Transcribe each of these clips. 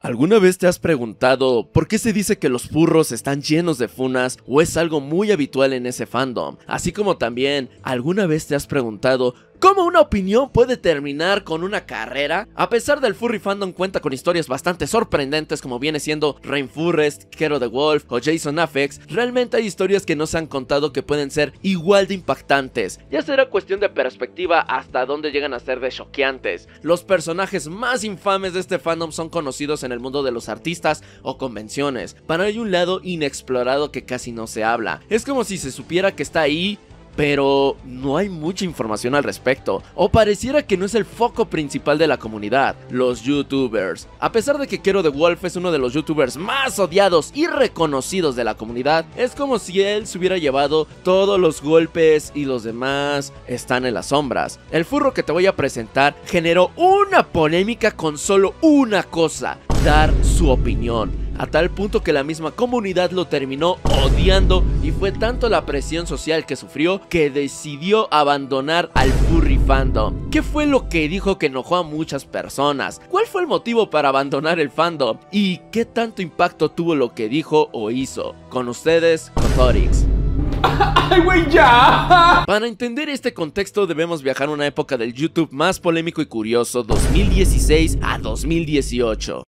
¿Alguna vez te has preguntado por qué se dice que los furros están llenos de funas o es algo muy habitual en ese fandom? Así como también, ¿alguna vez te has preguntado cómo una opinión puede terminar con una carrera? A pesar del furry fandom cuenta con historias bastante sorprendentes como viene siendo Rainforest, Kero the Wolf o Jason Afex, realmente hay historias que no se han contado que pueden ser igual de impactantes. Ya será cuestión de perspectiva hasta dónde llegan a ser de choqueantes. Los personajes más infames de este fandom son conocidos en el mundo de los artistas o convenciones, pero hay un lado inexplorado que casi no se habla. Es como si se supiera que está ahí, pero no hay mucha información al respecto, o pareciera que no es el foco principal de la comunidad, los youtubers. A pesar de que Kero the Wolf es uno de los youtubers más odiados y reconocidos de la comunidad, es como si él se hubiera llevado todos los golpes y los demás están en las sombras. El furro que te voy a presentar generó una polémica con solo una cosa: dar su opinión. A tal punto que la misma comunidad lo terminó odiando y fue tanto la presión social que sufrió que decidió abandonar al furry fandom. ¿Qué fue lo que dijo que enojó a muchas personas? ¿Cuál fue el motivo para abandonar el fandom? ¿Y qué tanto impacto tuvo lo que dijo o hizo? Con ustedes, Cothoryx. ¡Ay, güey, ya! Para entender este contexto debemos viajar a una época del YouTube más polémico y curioso, 2016 a 2018.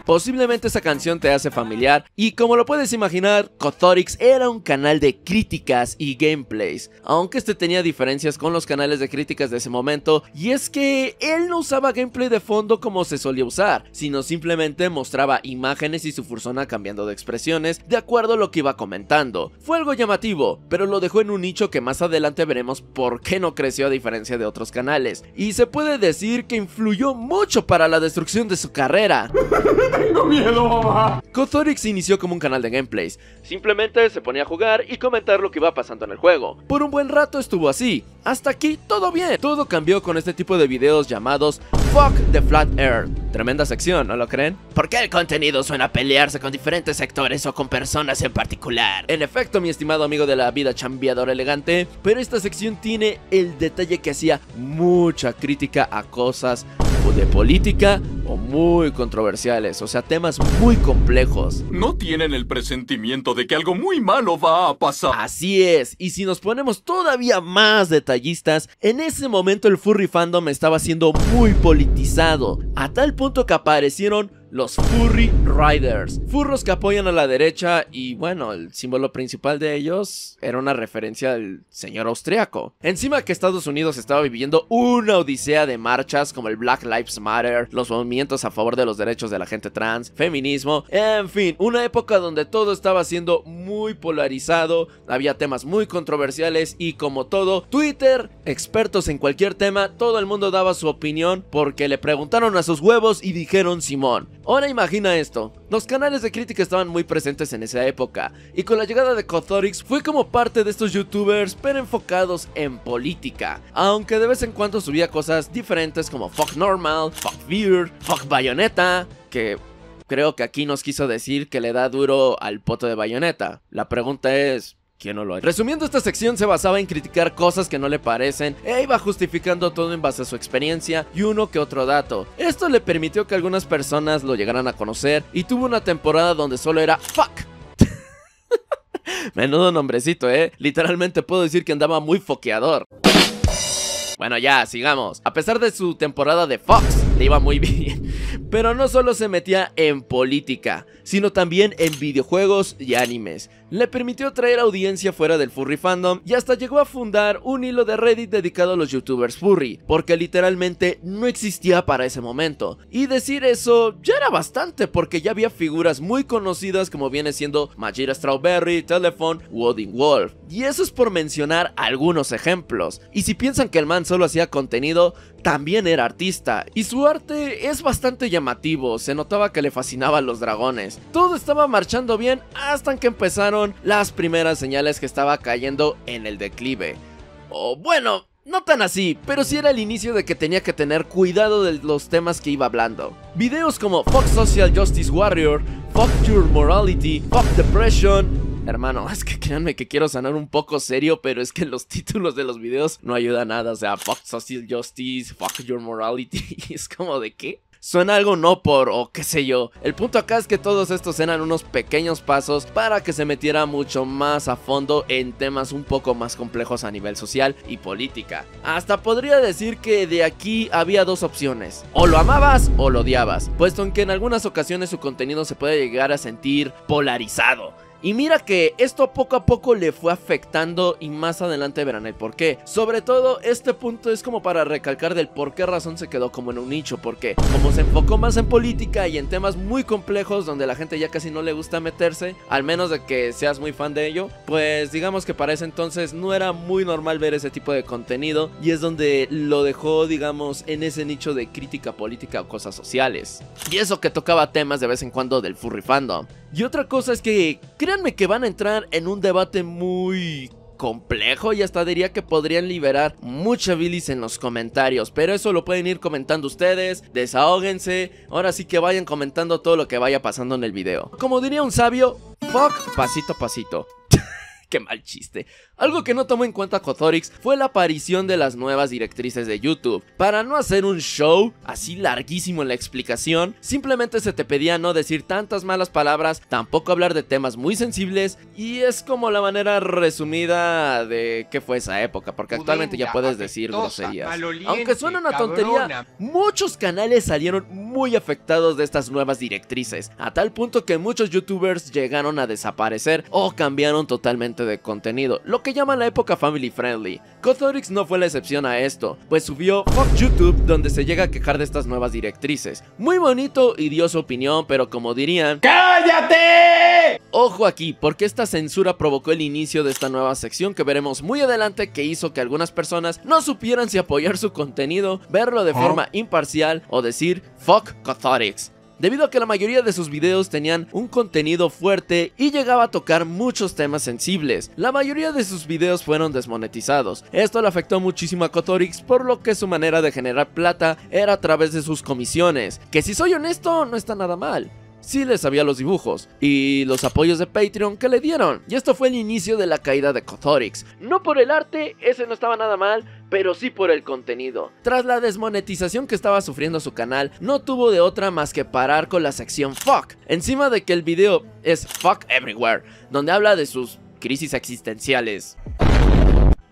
Posiblemente esa canción te hace familiar y como lo puedes imaginar, Cothoryx era un canal de críticas y gameplays, aunque este tenía diferencias con los canales de críticas de ese momento, y es que él no usaba gameplay de fondo como se solía usar, sino simplemente mostraba imágenes y su persona cambiando de expresiones de acuerdo a lo que iba comentando. Fue algo llamativo, pero lo dejó en un nicho que más adelante veremos por qué no creció a diferencia de otros canales, y se puede decir que influyó mucho para la destrucción de su carrera. ¡Tengo miedo, mamá! Cothoryx inició como un canal de gameplays. Simplemente se ponía a jugar y comentar lo que iba pasando en el juego. Por un buen rato estuvo así. Hasta aquí todo bien. Todo cambió con este tipo de videos llamados Fuck the Flat Earth. Tremenda sección, ¿no lo creen? Porque el contenido suena a pelearse con diferentes sectores o con personas en particular. En efecto, mi estimado amigo de la vida chambeador elegante, pero esta sección tiene el detalle que hacía mucha crítica a cosas de política o muy controversiales, o sea, temas muy complejos. ¿No tienen el presentimiento de que algo muy malo va a pasar? Así es, y si nos ponemos todavía más detallistas, en ese momento el furry fandom estaba siendo muy politizado, a tal punto que aparecieron los Furry Riders, furros que apoyan a la derecha y bueno, el símbolo principal de ellos era una referencia al señor austriaco. Encima que Estados Unidos estaba viviendo una odisea de marchas como el Black Lives Matter, los movimientos a favor de los derechos de la gente trans, feminismo, en fin, una época donde todo estaba siendo muy polarizado, había temas muy controversiales y como todo, Twitter, expertos en cualquier tema, todo el mundo daba su opinión porque le preguntaron a sus huevos y dijeron Simón. Ahora imagina esto, los canales de crítica estaban muy presentes en esa época y con la llegada de Cothoryx fue como parte de estos youtubers pero enfocados en política, aunque de vez en cuando subía cosas diferentes como Fuck Normal, Fuck Fear, Fuck Bayonetta, que creo que aquí nos quiso decir que le da duro al poto de Bayonetta. La pregunta es: ¿quién no lo ha hecho? Resumiendo, esta sección se basaba en criticar cosas que no le parecen e iba justificando todo en base a su experiencia y uno que otro dato. Esto le permitió que algunas personas lo llegaran a conocer y tuvo una temporada donde solo era fuck. Menudo nombrecito, literalmente puedo decir que andaba muy foqueador. Bueno, ya, sigamos. A pesar de su temporada de Fox, le iba muy bien. Pero no solo se metía en política, sino también en videojuegos y animes. Le permitió traer audiencia fuera del furry fandom y hasta llegó a fundar un hilo de Reddit dedicado a los youtubers furry, porque literalmente no existía para ese momento. Y decir eso ya era bastante, porque ya había figuras muy conocidas como viene siendo Majira Strawberry, Telephone u Odin Wolf. Y eso es por mencionar algunos ejemplos. Y si piensan que el man solo hacía contenido, también era artista, y su arte es bastante llamativo, se notaba que le fascinaban los dragones. Todo estaba marchando bien hasta que empezaron las primeras señales que estaba cayendo en el declive. O bueno, no tan así, pero sí era el inicio de que tenía que tener cuidado de los temas que iba hablando. Videos como Fuck Social Justice Warrior, Fuck Your Morality, Fuck Depression, Hermano, es que créanme que quiero sonar un poco serio, pero es que los títulos de los videos no ayudan nada. O sea, fuck social justice, fuck your morality. Es como de ¿qué? Suena algo no por o qué sé yo. El punto acá es que todos estos eran unos pequeños pasos para que se metiera mucho más a fondo en temas un poco más complejos a nivel social y política. Hasta podría decir que de aquí había dos opciones: o lo amabas o lo odiabas, puesto en que en algunas ocasiones su contenido se puede llegar a sentir polarizado. Y mira que esto poco a poco le fue afectando y más adelante verán el por qué. Sobre todo este punto es como para recalcar del por qué razón se quedó como en un nicho, porque como se enfocó más en política y en temas muy complejos donde la gente ya casi no le gusta meterse, al menos de que seas muy fan de ello, pues digamos que para ese entonces no era muy normal ver ese tipo de contenido y es donde lo dejó, digamos, en ese nicho de crítica política o cosas sociales. Y eso que tocaba temas de vez en cuando del furry fandom. Y otra cosa es que créanme que van a entrar en un debate muy complejo y hasta diría que podrían liberar mucha bilis en los comentarios, pero eso lo pueden ir comentando ustedes, desahóguense, ahora sí que vayan comentando todo lo que vaya pasando en el video. Como diría un sabio, fuck pasito a pasito. Qué mal chiste. Algo que no tomó en cuenta Kothorix fue la aparición de las nuevas directrices de YouTube. Para no hacer un show así larguísimo en la explicación, simplemente se te pedía no decir tantas malas palabras, tampoco hablar de temas muy sensibles, y es como la manera resumida de qué fue esa época, porque actualmente ya puedes decir groserías. Aunque suena una tontería, muchos canales salieron muy afectados de estas nuevas directrices, a tal punto que muchos youtubers llegaron a desaparecer o cambiaron totalmente de contenido, lo que llaman la época family friendly. Kothorix no fue la excepción a esto, pues subió Fuck YouTube, donde se llega a quejar de estas nuevas directrices. Muy bonito y dio su opinión, pero como dirían, ¡cállate! Ojo aquí, porque esta censura provocó el inicio de esta nueva sección que veremos muy adelante, que hizo que algunas personas no supieran si apoyar su contenido, verlo de forma imparcial o decir Fuck Kothorix, debido a que la mayoría de sus videos tenían un contenido fuerte y llegaba a tocar muchos temas sensibles. La mayoría de sus videos fueron desmonetizados. Esto le afectó muchísimo a Kothorix, por lo que su manera de generar plata era a través de sus comisiones, que si soy honesto no está nada mal. Sí le sabía los dibujos y los apoyos de Patreon que le dieron, y esto fue el inicio de la caída de Kothorix. No por el arte, ese no estaba nada mal, pero sí por el contenido. Tras la desmonetización que estaba sufriendo su canal, no tuvo de otra más que parar con la sección Fuck, encima de que el video es Fuck Everywhere, donde habla de sus crisis existenciales.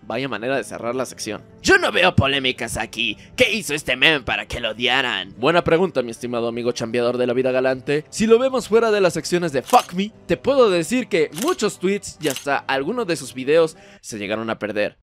Vaya manera de cerrar la sección. Yo no veo polémicas aquí. ¿Qué hizo este meme para que lo odiaran? Buena pregunta, mi estimado amigo chambeador de la vida galante. Si lo vemos fuera de las secciones de Fuck Me, te puedo decir que muchos tweets y hasta algunos de sus videos se llegaron a perder.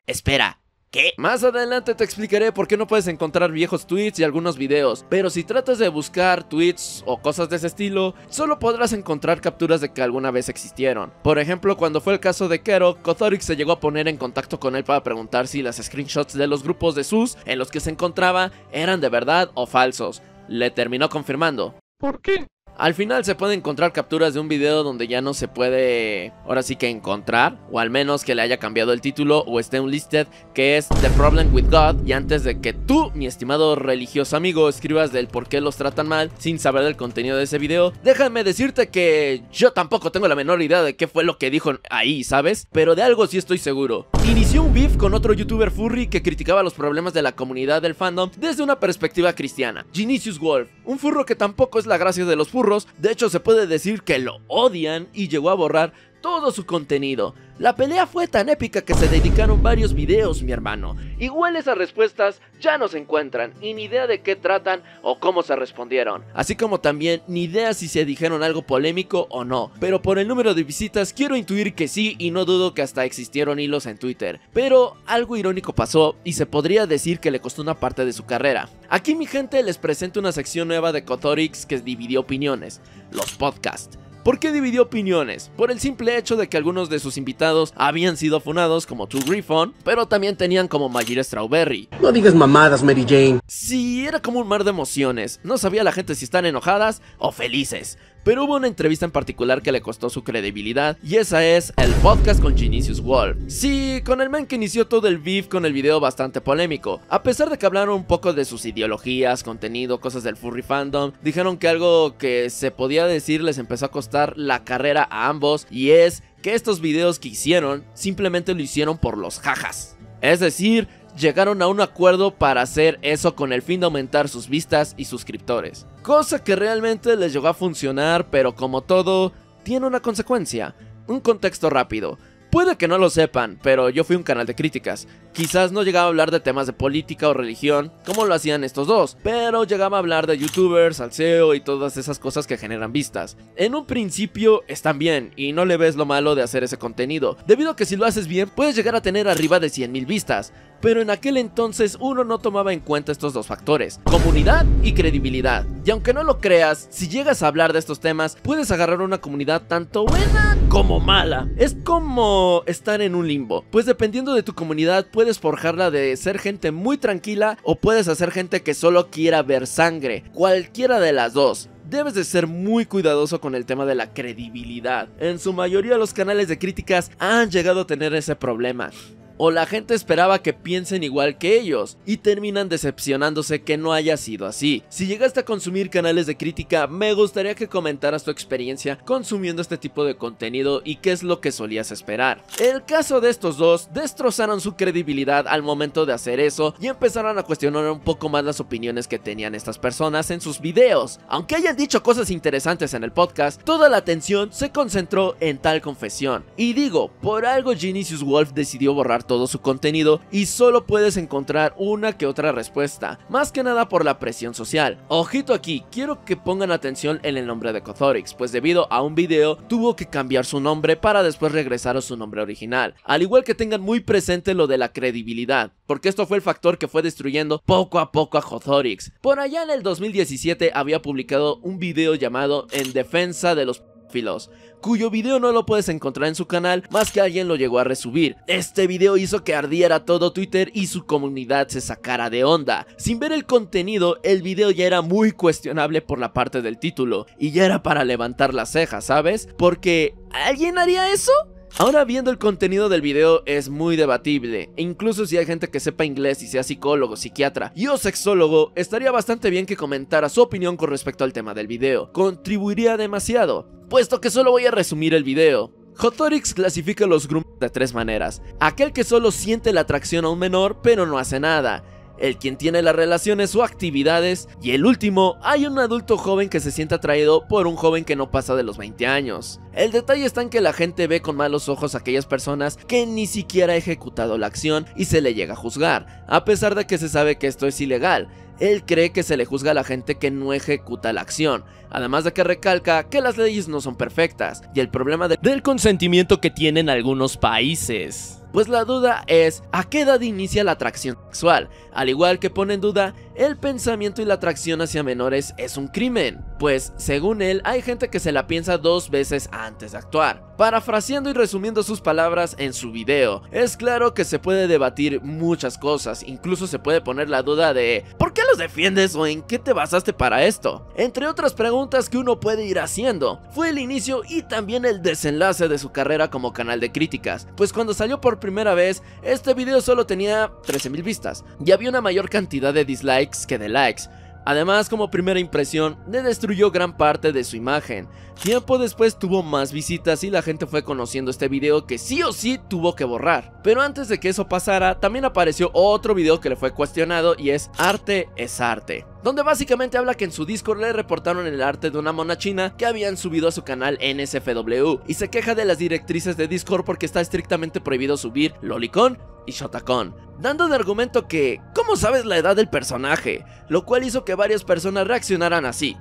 Espera, ¿qué? Más adelante te explicaré por qué no puedes encontrar viejos tweets y algunos videos, pero si tratas de buscar tweets o cosas de ese estilo, solo podrás encontrar capturas de que alguna vez existieron. Por ejemplo, cuando fue el caso de Kero, Kothorix se llegó a poner en contacto con él para preguntar si las screenshots de los grupos de sus en los que se encontraba eran de verdad o falsos. Le terminó confirmando. ¿Por qué? Al final se pueden encontrar capturas de un video donde ya no se puede, ahora sí que encontrar, o al menos que le haya cambiado el título o esté unlisted, que es The Problem with God. Y antes de que tú, mi estimado religioso amigo, escribas del por qué los tratan mal sin saber del contenido de ese video, déjame decirte que yo tampoco tengo la menor idea de qué fue lo que dijo ahí, ¿sabes? Pero de algo sí estoy seguro. Inició un beef con otro youtuber furry que criticaba los problemas de la comunidad del fandom desde una perspectiva cristiana, Genesius Wolf, un furro que tampoco es la gracia de los furros. De hecho, se puede decir que lo odian y llegó a borrar todo su contenido. La pelea fue tan épica que se dedicaron varios videos, mi hermano. Igual esas respuestas ya no se encuentran y ni idea de qué tratan o cómo se respondieron. Así como también ni idea si se dijeron algo polémico o no. Pero por el número de visitas quiero intuir que sí, y no dudo que hasta existieron hilos en Twitter. Pero algo irónico pasó y se podría decir que le costó una parte de su carrera. Aquí, mi gente, les presento una sección nueva de Kothorix que dividió opiniones: los podcasts. ¿Por qué dividió opiniones? Por el simple hecho de que algunos de sus invitados habían sido funados como Two Griffon, pero también tenían como Mayra Strawberry. No digas mamadas, Mary Jane. Sí, era como un mar de emociones. No sabía la gente si están enojadas o felices. Pero hubo una entrevista en particular que le costó su credibilidad, y esa es el podcast con Genesius Wolf. Sí, con el man que inició todo el beef con el video bastante polémico. A pesar de que hablaron un poco de sus ideologías, contenido, cosas del furry fandom, dijeron que algo que se podía decir les empezó a costar cortar la carrera a ambos, y es que estos videos que hicieron simplemente lo hicieron por los jajas. Es decir, llegaron a un acuerdo para hacer eso con el fin de aumentar sus vistas y suscriptores. Cosa que realmente les llegó a funcionar, pero como todo, tiene una consecuencia. Un contexto rápido. Puede que no lo sepan, pero yo fui un canal de críticas. Quizás no llegaba a hablar de temas de política o religión, como lo hacían estos dos, pero llegaba a hablar de youtubers, salseo y todas esas cosas que generan vistas. En un principio están bien, y no le ves lo malo de hacer ese contenido, debido a que si lo haces bien, puedes llegar a tener arriba de 100,000 vistas. Pero en aquel entonces uno no tomaba en cuenta estos dos factores, comunidad y credibilidad. Y aunque no lo creas, si llegas a hablar de estos temas, puedes agarrar una comunidad tanto buena como mala. Es como estar en un limbo, pues dependiendo de tu comunidad puedes forjarla de ser gente muy tranquila o puedes hacer gente que solo quiera ver sangre, cualquiera de las dos. Debes de ser muy cuidadoso con el tema de la credibilidad. En su mayoría los canales de críticas han llegado a tener ese problema. O la gente esperaba que piensen igual que ellos y terminan decepcionándose que no haya sido así. Si llegaste a consumir canales de crítica, me gustaría que comentaras tu experiencia consumiendo este tipo de contenido y qué es lo que solías esperar. El caso de estos dos, destrozaron su credibilidad al momento de hacer eso y empezaron a cuestionar un poco más las opiniones que tenían estas personas en sus videos. Aunque hayan dicho cosas interesantes en el podcast, toda la atención se concentró en tal confesión. Y digo, por algo Genesius Wolf decidió borrar todo su contenido y solo puedes encontrar una que otra respuesta, más que nada por la presión social. Ojito aquí, quiero que pongan atención en el nombre de Cothoryx, pues debido a un video tuvo que cambiar su nombre para después regresar a su nombre original, al igual que tengan muy presente lo de la credibilidad, porque esto fue el factor que fue destruyendo poco a poco a Cothoryx. Por allá en el 2017 había publicado un video llamado En defensa de los filos, cuyo video no lo puedes encontrar en su canal, más que alguien lo llegó a resubir. Este video hizo que ardiera todo Twitter y su comunidad se sacara de onda. Sin ver el contenido, el video ya era muy cuestionable por la parte del título, y ya era para levantar las cejas, ¿sabes? Porque ¿alguien haría eso? Ahora viendo el contenido del video es muy debatible, e incluso si hay gente que sepa inglés y sea psicólogo, psiquiatra y o sexólogo, estaría bastante bien que comentara su opinión con respecto al tema del video. Contribuiría demasiado, puesto que solo voy a resumir el video. Cothoryx clasifica los groomers de tres maneras: aquel que solo siente la atracción a un menor pero no hace nada, el quien tiene las relaciones o actividades, y el último, hay un adulto joven que se siente atraído por un joven que no pasa de los 20 años. El detalle está en que la gente ve con malos ojos a aquellas personas que ni siquiera ha ejecutado la acción y se le llega a juzgar, a pesar de que se sabe que esto es ilegal. Él cree que se le juzga a la gente que no ejecuta la acción, además de que recalca que las leyes no son perfectas y el problema del consentimiento que tienen algunos países. Pues la duda es, ¿a qué edad inicia la atracción sexual? Al igual que pone en duda, el pensamiento y la atracción hacia menores es un crimen, pues según él hay gente que se la piensa 2 veces antes de actuar. Parafraseando y resumiendo sus palabras en su video, es claro que se puede debatir muchas cosas, incluso se puede poner la duda de ¿por qué los defiendes o en qué te basaste para esto? Entre otras preguntas que uno puede ir haciendo. Fue el inicio y también el desenlace de su carrera como canal de críticas, pues cuando salió por primera vez, este video solo tenía 13,000 vistas y había una mayor cantidad de dislikes que de likes. Además, como primera impresión, le destruyó gran parte de su imagen. Tiempo después tuvo más visitas y la gente fue conociendo este video que sí o sí tuvo que borrar. Pero antes de que eso pasara, también apareció otro video que le fue cuestionado y es Arte es Arte, donde básicamente habla que en su Discord le reportaron el arte de una mona china que habían subido a su canal NSFW y se queja de las directrices de Discord porque está estrictamente prohibido subir lolicon y shotacon, dando de argumento que ¿cómo sabes la edad del personaje? Lo cual hizo que varias personas reaccionaran así.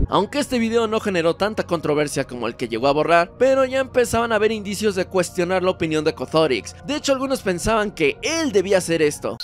Aunque este video no generó tanta controversia como el que llegó a borrar, pero ya empezaban a haber indicios de cuestionar la opinión de Cothoryx. De hecho, algunos pensaban que él debía hacer esto.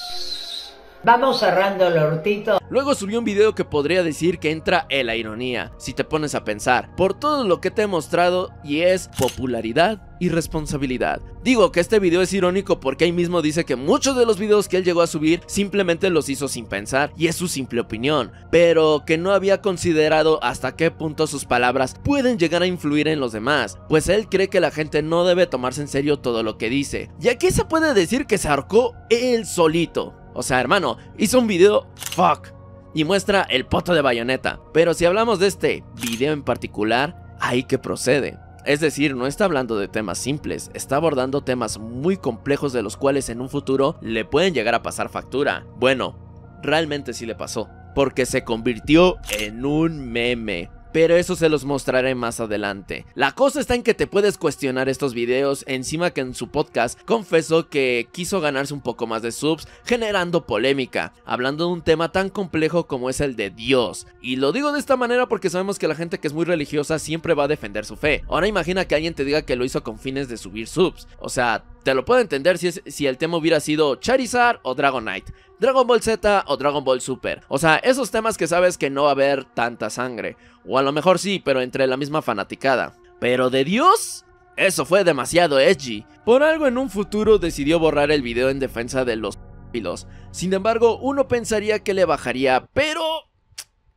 Vamos cerrando el hortito. Luego subió un video que podría decir que entra en la ironía, si te pones a pensar, por todo lo que te he mostrado, y es popularidad y responsabilidad. Digo que este video es irónico porque ahí mismo dice que muchos de los videos que él llegó a subir simplemente los hizo sin pensar y es su simple opinión, pero que no había considerado hasta qué punto sus palabras pueden llegar a influir en los demás, pues él cree que la gente no debe tomarse en serio todo lo que dice. Y aquí se puede decir que se ahorcó él solito. O sea, hermano, hizo un video fuck y muestra el poto de Bayonetta. Pero si hablamos de este video en particular, ahí que procede. Es decir, no está hablando de temas simples, está abordando temas muy complejos de los cuales en un futuro le pueden llegar a pasar factura. Bueno, realmente sí le pasó, porque se convirtió en un meme. Pero eso se los mostraré más adelante. La cosa está en que te puedes cuestionar estos videos, encima que en su podcast confesó que quiso ganarse un poco más de subs, generando polémica, hablando de un tema tan complejo como es el de Dios. Y lo digo de esta manera porque sabemos que la gente que es muy religiosa siempre va a defender su fe. Ahora imagina que alguien te diga que lo hizo con fines de subir subs. O sea, te lo puedo entender si el tema hubiera sido Charizard o Dragonite, Dragon Ball Z o Dragon Ball Super. O sea, esos temas que sabes que no va a haber tanta sangre. O a lo mejor sí, pero entre la misma fanaticada. Pero de Dios, eso fue demasiado edgy. Por algo en un futuro decidió borrar el video en defensa de los pedófilos. Sin embargo, uno pensaría que le bajaría, pero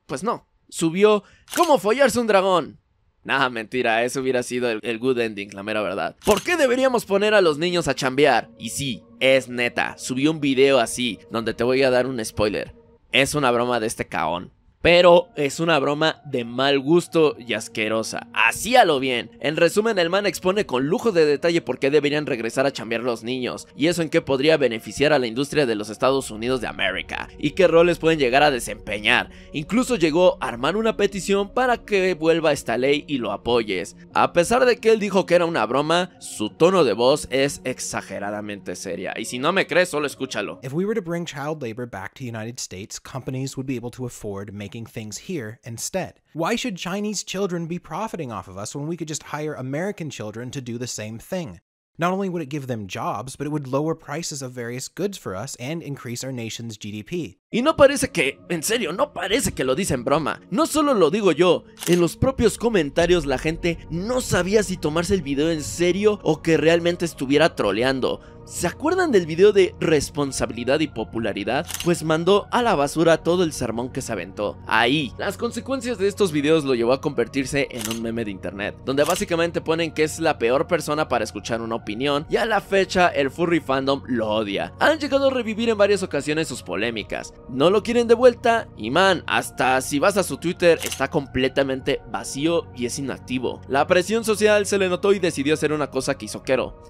pues no. Subió ¿cómo follarse un dragón? Nah, mentira, eso hubiera sido el good ending, la mera verdad. ¿Por qué deberíamos poner a los niños a chambear? Y sí, es neta, subí un video así, donde te voy a dar un spoiler. Es una broma de este caón. Pero es una broma de mal gusto y asquerosa, así a lo bien. En resumen, el man expone con lujo de detalle por qué deberían regresar a chambear los niños, y eso en qué podría beneficiar a la industria de los Estados Unidos de América, y qué roles pueden llegar a desempeñar. Incluso llegó a armar una petición para que vuelva esta ley y lo apoyes. A pesar de que él dijo que era una broma, su tono de voz es exageradamente seria, y si no me crees, solo escúchalo. If we were to bring child labor back to the United States, companies would be able to afford making things here instead. Why should Chinese children be profiting off of us when we could just hire American children to do the same thing? Not only would it give them jobs, but it would lower prices of various goods for us and increase our nation's GDP. Y no parece que, en serio, no parece que lo dice en broma. No solo lo digo yo, en los propios comentarios la gente no sabía si tomarse el video en serio o que realmente estuviera troleando. ¿Se acuerdan del video de responsabilidad y popularidad? Pues mandó a la basura todo el sermón que se aventó. Ahí, las consecuencias de estos videos lo llevó a convertirse en un meme de internet, donde básicamente ponen que es la peor persona para escuchar una opinión, y a la fecha el furry fandom lo odia. Han llegado a revivir en varias ocasiones sus polémicas. No lo quieren de vuelta y man, hasta si vas a su Twitter está completamente vacío y es inactivo. La presión social se le notó y decidió hacer una cosa que hizo Kero.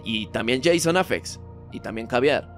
Y también Jason Afex, y también Caviar.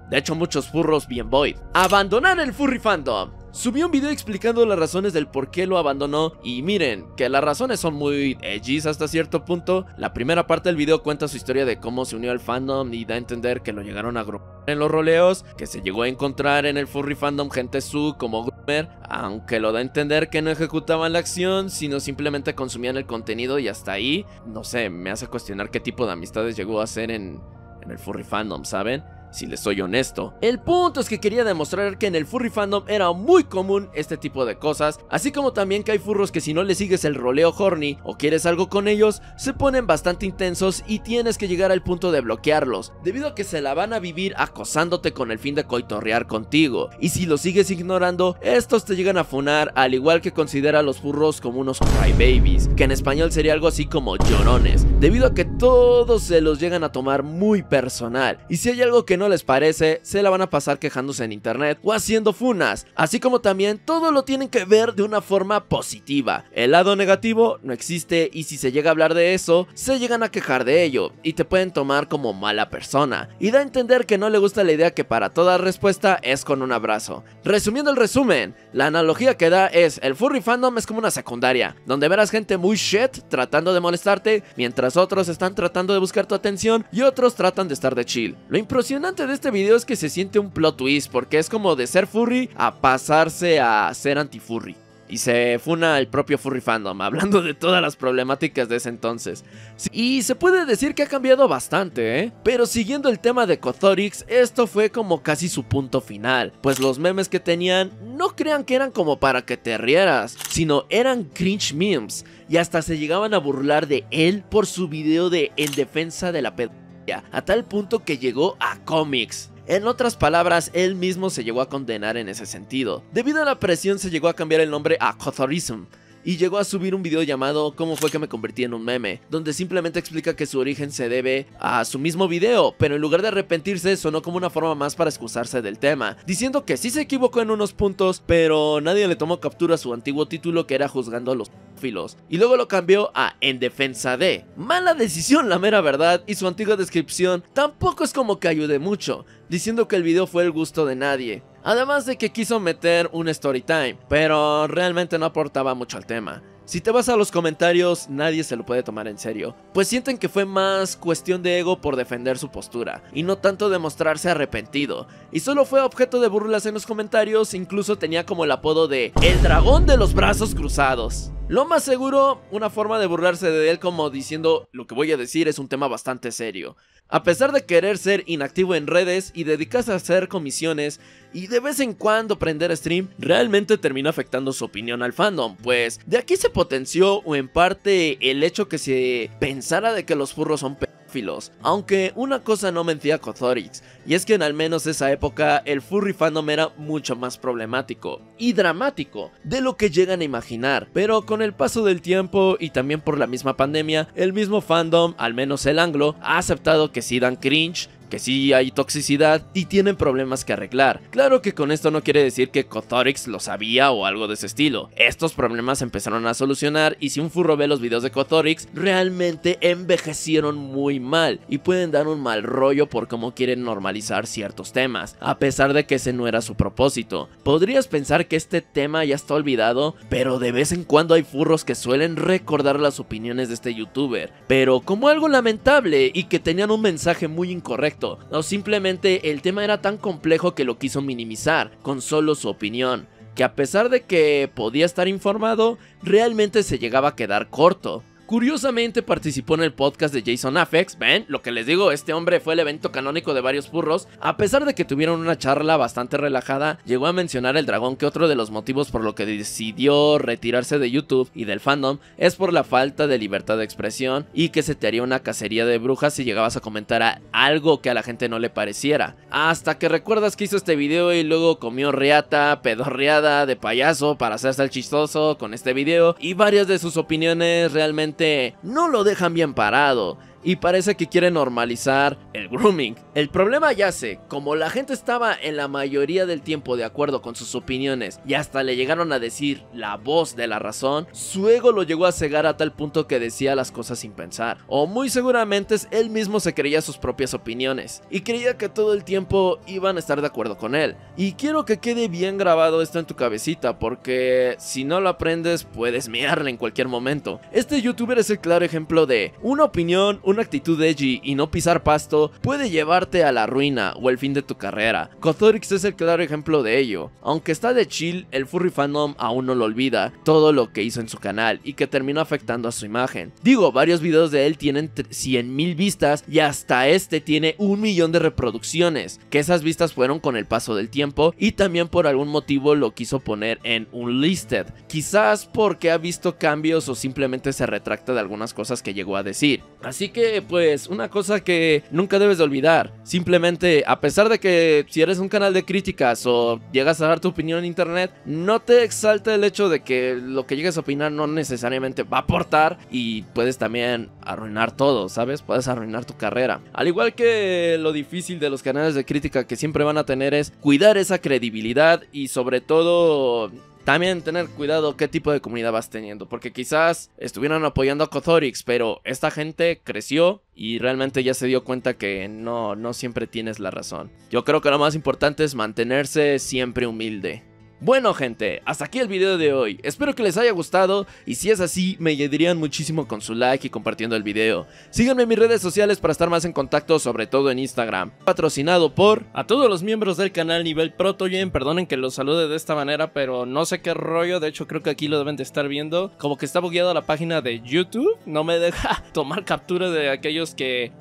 De hecho, muchos furros bien void. Abandonar el furry fandom. Subió un video explicando las razones del por qué lo abandonó, y miren, que las razones son muy edgy hasta cierto punto. La primera parte del video cuenta su historia de cómo se unió al fandom y da a entender que lo llegaron a agrupar en los roleos, que se llegó a encontrar en el furry fandom gente su como groomer, aunque lo da a entender que no ejecutaban la acción, sino simplemente consumían el contenido y hasta ahí. No sé, me hace cuestionar qué tipo de amistades llegó a hacer en el furry fandom, ¿saben? Si les soy honesto. El punto es que quería demostrar que en el furry fandom era muy común este tipo de cosas, así como también que hay furros que si no le sigues el roleo horny o quieres algo con ellos, se ponen bastante intensos y tienes que llegar al punto de bloquearlos, debido a que se la van a vivir acosándote con el fin de coitorrear contigo, y si lo sigues ignorando, estos te llegan a funar, al igual que considera a los furros como unos crybabies, que en español sería algo así como llorones, debido a que todos se los llegan a tomar muy personal, y si hay algo que no les parece, se la van a pasar quejándose en internet o haciendo funas, así como también todo lo tienen que ver de una forma positiva. El lado negativo no existe, y si se llega a hablar de eso, se llegan a quejar de ello y te pueden tomar como mala persona, y da a entender que no le gusta la idea que para toda respuesta es con un abrazo. Resumiendo el resumen, la analogía que da es: el furry fandom es como una secundaria, donde verás gente muy shit tratando de molestarte, mientras otros están tratando de buscar tu atención y otros tratan de estar de chill. Lo impresionante de este video es que se siente un plot twist, porque es como de ser furry a pasarse a ser anti-furry. Y se funa el propio furry fandom, hablando de todas las problemáticas de ese entonces. Y se puede decir que ha cambiado bastante, ¿eh? Pero siguiendo el tema de Cothrix, esto fue como casi su punto final, pues los memes que tenían, no crean que eran como para que te rieras, sino eran cringe memes, y hasta se llegaban a burlar de él por su video de En defensa de la pedofilia, a tal punto que llegó a cómics. En otras palabras, él mismo se llegó a condenar en ese sentido. Debido a la presión se llegó a cambiar el nombre a Cothrism, y llegó a subir un video llamado ¿Cómo fue que me convertí en un meme?, donde simplemente explica que su origen se debe a su mismo video, pero en lugar de arrepentirse sonó como una forma más para excusarse del tema, diciendo que sí se equivocó en unos puntos, pero nadie le tomó captura a su antiguo título que era juzgando a los pedófilos, y luego lo cambió a En defensa de. Mala decisión, la mera verdad, y su antigua descripción tampoco es como que ayude mucho, diciendo que el video fue el gusto de nadie. Además de que quiso meter un story time, pero realmente no aportaba mucho al tema. Si te vas a los comentarios, nadie se lo puede tomar en serio, pues sienten que fue más cuestión de ego por defender su postura, y no tanto de mostrarse arrepentido, y solo fue objeto de burlas en los comentarios, incluso tenía como el apodo de El Dragón de los Brazos Cruzados. Lo más seguro, una forma de burlarse de él como diciendo lo que voy a decir es un tema bastante serio. A pesar de querer ser inactivo en redes y dedicarse a hacer comisiones y de vez en cuando prender stream, realmente terminó afectando su opinión al fandom, pues de aquí se potenció o en parte el hecho que se pensara de que los furros son pedófilos, aunque una cosa no mentía Kothorix, y es que en al menos esa época el furry fandom era mucho más problemático y dramático de lo que llegan a imaginar, pero con el paso del tiempo y también por la misma pandemia, el mismo fandom, al menos el anglo, ha aceptado que sí dan cringe, que sí hay toxicidad y tienen problemas que arreglar. Claro que con esto no quiere decir que Kothorix lo sabía o algo de ese estilo. Estos problemas empezaron a solucionar y si un furro ve los videos de Kothorix, realmente envejecieron muy mal y pueden dar un mal rollo por cómo quieren normalizar ciertos temas, a pesar de que ese no era su propósito. Podrías pensar que este tema ya está olvidado, pero de vez en cuando hay furros que suelen recordar las opiniones de este youtuber, pero como algo lamentable y que tenían un mensaje muy incorrecto, o simplemente el tema era tan complejo que lo quiso minimizar con solo su opinión, que a pesar de que podía estar informado, realmente se llegaba a quedar corto. Curiosamente participó en el podcast de Jason Afex. Ven, lo que les digo, este hombre fue el evento canónico de varios furros. A pesar de que tuvieron una charla bastante relajada, llegó a mencionar el dragón que otro de los motivos por lo que decidió retirarse de YouTube y del fandom es por la falta de libertad de expresión y que se te haría una cacería de brujas si llegabas a comentar algo que a la gente no le pareciera. Hasta que recuerdas que hizo este video y luego comió riata, pedorreada de payaso para hacerse el chistoso con este video, y varias de sus opiniones realmente no lo dejan bien parado. Y parece que quiere normalizar el grooming. El problema yace, como la gente estaba en la mayoría del tiempo de acuerdo con sus opiniones y hasta le llegaron a decir la voz de la razón, su ego lo llegó a cegar a tal punto que decía las cosas sin pensar. O muy seguramente él mismo se creía sus propias opiniones y creía que todo el tiempo iban a estar de acuerdo con él. Y quiero que quede bien grabado esto en tu cabecita, porque si no lo aprendes puedes mearle en cualquier momento. Este youtuber es el claro ejemplo de una opinión, una actitud edgy y no pisar pasto puede llevarte a la ruina o el fin de tu carrera. Kothorix es el claro ejemplo de ello. Aunque está de chill, el furry fandom aún no lo olvida todo lo que hizo en su canal y que terminó afectando a su imagen. Digo, varios videos de él tienen 100,000 vistas y hasta este tiene 1 millón de reproducciones, que esas vistas fueron con el paso del tiempo y también por algún motivo lo quiso poner en Unlisted, quizás porque ha visto cambios o simplemente se retracta de algunas cosas que llegó a decir. Así que pues una cosa que nunca debes de olvidar, simplemente a pesar de que si eres un canal de críticas o llegas a dar tu opinión en internet, no te exalte el hecho de que lo que llegues a opinar no necesariamente va a aportar y puedes también arruinar todo, ¿sabes? Puedes arruinar tu carrera. Al igual que lo difícil de los canales de crítica que siempre van a tener es cuidar esa credibilidad y sobre todo también tener cuidado qué tipo de comunidad vas teniendo, porque quizás estuvieron apoyando a Kothorix, pero esta gente creció y realmente ya se dio cuenta que no siempre tienes la razón. Yo creo que lo más importante es mantenerse siempre humilde. Bueno gente, hasta aquí el video de hoy, espero que les haya gustado y si es así me ayudarían muchísimo con su like y compartiendo el video. Síganme en mis redes sociales para estar más en contacto, sobre todo en Instagram. Patrocinado por a todos los miembros del canal nivel Protogen. Perdonen que los salude de esta manera, pero no sé qué rollo, de hecho creo que aquí lo deben de estar viendo. Como que está bugueada la página de YouTube, no me deja tomar captura de aquellos que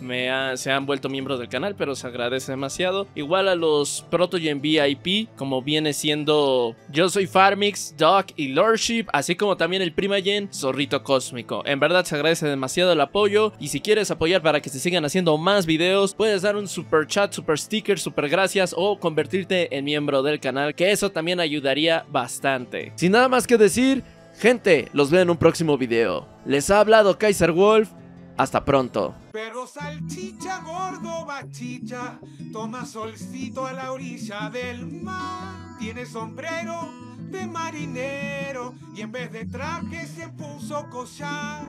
se han vuelto miembros del canal, pero se agradece demasiado. Igual a los Protogen VIP, como viene siendo Yo Soy Farmix, Doc y Lordship, así como también el Primagen, Zorrito Cósmico. En verdad se agradece demasiado el apoyo y si quieres apoyar para que se sigan haciendo más videos, puedes dar un super chat, super sticker, super gracias o convertirte en miembro del canal, que eso también ayudaría bastante. Sin nada más que decir, Gente, los veo en un próximo video. Les ha hablado Kaiser Wolf. Hasta pronto. Perro salchicha, gordo bachicha, toma solcito a la orilla del mar. Tiene sombrero de marinero y en vez de traje se puso collar.